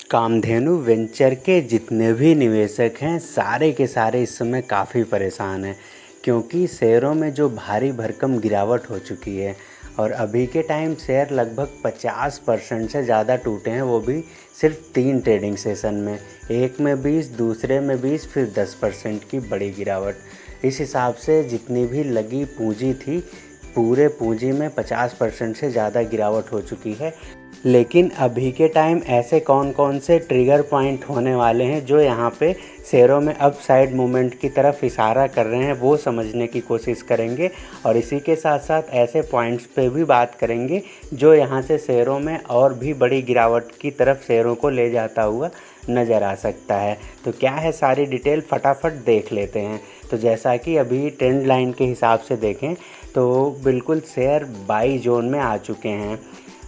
Kamdhenu venture के जितने भी निवेशक हैं सारे के सारे इस समय काफ़ी परेशान हैं, क्योंकि शेयरों में जो भारी भरकम गिरावट हो चुकी है और अभी के टाइम शेयर लगभग 50% से ज़्यादा टूटे हैं, वो भी सिर्फ 3 ट्रेडिंग सेशन में। एक में 20, दूसरे में 20, फिर 10% की बड़ी गिरावट। इस हिसाब से जितनी भी लगी पूंजी थी, पूरे पूंजी में 50% से ज़्यादा गिरावट हो चुकी है। लेकिन अभी के टाइम ऐसे कौन कौन से ट्रिगर पॉइंट होने वाले हैं जो यहाँ पे शेयरों में अपसाइड मूवमेंट की तरफ इशारा कर रहे हैं, वो समझने की कोशिश करेंगे। और इसी के साथ साथ ऐसे पॉइंट्स पे भी बात करेंगे जो यहाँ से शेयरों में और भी बड़ी गिरावट की तरफ शेयरों को ले जाता हुआ नज़र आ सकता है। तो क्या है सारी डिटेल फटाफट देख लेते हैं। तो जैसा कि अभी ट्रेंड लाइन के हिसाब से देखें तो बिल्कुल शेयर बाई जोन में आ चुके हैं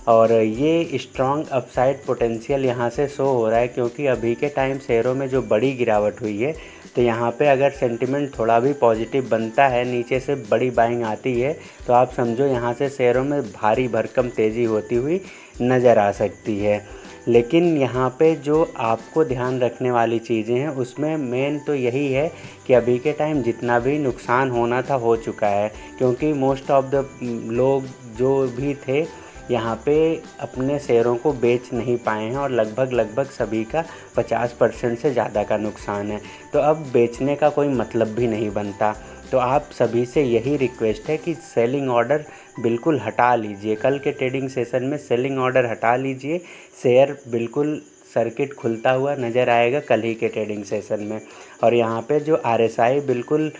और ये स्ट्रॉन्ग अपसाइड पोटेंशियल यहाँ से शो हो रहा है, क्योंकि अभी के टाइम शेयरों में जो बड़ी गिरावट हुई है तो यहाँ पे अगर सेंटिमेंट थोड़ा भी पॉजिटिव बनता है, नीचे से बड़ी बाइंग आती है, तो आप समझो यहाँ से शेयरों में भारी भरकम तेज़ी होती हुई नज़र आ सकती है। लेकिन यहाँ पे जो आपको ध्यान रखने वाली चीज़ें हैं उसमें मेन तो यही है कि अभी के टाइम जितना भी नुकसान होना था हो चुका है, क्योंकि मोस्ट ऑफ द लोग जो भी थे यहाँ पे अपने शेयरों को बेच नहीं पाए हैं और लगभग सभी का 50% से ज़्यादा का नुकसान है। तो अब बेचने का कोई मतलब भी नहीं बनता। तो आप सभी से यही रिक्वेस्ट है कि सेलिंग ऑर्डर बिल्कुल हटा लीजिए। कल के ट्रेडिंग सेशन में सेलिंग ऑर्डर हटा लीजिए। शेयर बिल्कुल सर्किट खुलता हुआ नज़र आएगा कल ही के ट्रेडिंग सेशन में। और यहाँ पे जो RSI बिल्कुल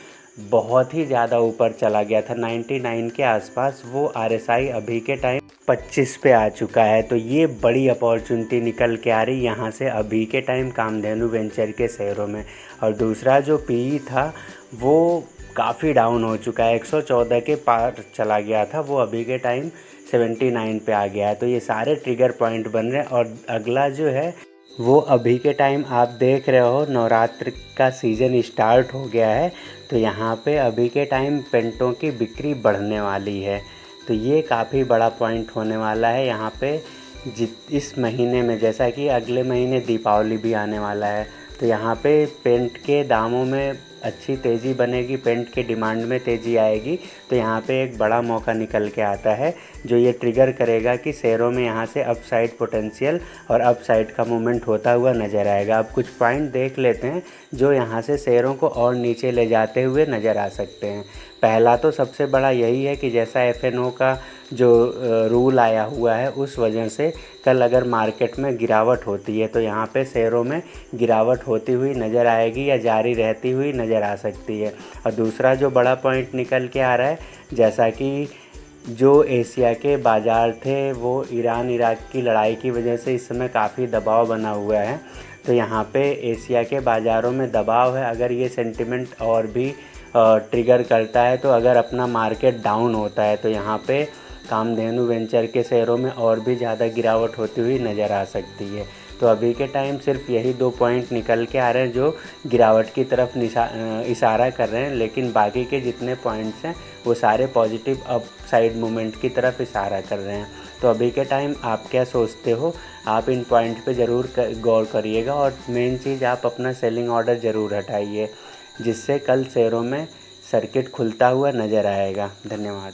बहुत ही ज़्यादा ऊपर चला गया था 99 के आसपास, वो RSI अभी के टाइम 25 पे आ चुका है। तो ये बड़ी अपॉर्चुनिटी निकल के आ रही यहाँ से अभी के टाइम कामधेनु वेंचर के शेयरों में। और दूसरा जो PE था वो काफ़ी डाउन हो चुका है, 114 के पार चला गया था, वो अभी के टाइम 79 पे आ गया है। तो ये सारे ट्रिगर पॉइंट बन रहे हैं। और अगला जो है वो अभी के टाइम आप देख रहे हो नवरात्र का सीज़न स्टार्ट हो गया है, तो यहाँ पे अभी के टाइम पेंटों की बिक्री बढ़ने वाली है। तो ये काफ़ी बड़ा पॉइंट होने वाला है यहाँ पे इस महीने में। जैसा कि अगले महीने दीपावली भी आने वाला है, तो यहाँ पे पेंट के दामों में अच्छी तेज़ी बनेगी, पेंट के डिमांड में तेज़ी आएगी। तो यहाँ पे एक बड़ा मौका निकल के आता है जो ये ट्रिगर करेगा कि शेयरों में यहाँ से अपसाइड पोटेंशियल और अपसाइड का मूवमेंट होता हुआ नज़र आएगा। अब कुछ पॉइंट देख लेते हैं जो यहाँ से शेयरों को और नीचे ले जाते हुए नज़र आ सकते हैं। पहला तो सबसे बड़ा यही है कि जैसा FNO का जो रूल आया हुआ है उस वजह से कल अगर मार्केट में गिरावट होती है तो यहाँ पे शेयरों में गिरावट होती हुई नज़र आएगी या जारी रहती हुई नज़र आ सकती है। और दूसरा जो बड़ा पॉइंट निकल के आ रहा है, जैसा कि जो एशिया के बाज़ार थे वो ईरान इराक की लड़ाई की वजह से इस समय काफ़ी दबाव बना हुआ है। तो यहाँ पे एशिया के बाज़ारों में दबाव है। अगर ये सेंटिमेंट और भी ट्रिगर करता है, तो अगर अपना मार्केट डाउन होता है तो यहाँ पे कामधेनु वेंचर के शेयरों में और भी ज़्यादा गिरावट होती हुई नज़र आ सकती है। तो अभी के टाइम सिर्फ यही 2 पॉइंट निकल के आ रहे हैं जो गिरावट की तरफ इशारा कर रहे हैं, लेकिन बाकी के जितने पॉइंट्स हैं वो सारे पॉजिटिव अपसाइड मूवमेंट की तरफ इशारा कर रहे हैं। तो अभी के टाइम आप क्या सोचते हो, आप इन पॉइंट पे ज़रूर गौर करिएगा। और मेन चीज़, आप अपना सेलिंग ऑर्डर ज़रूर हटाइए, जिससे कल शेयरों में सर्किट खुलता हुआ नज़र आएगा। धन्यवाद।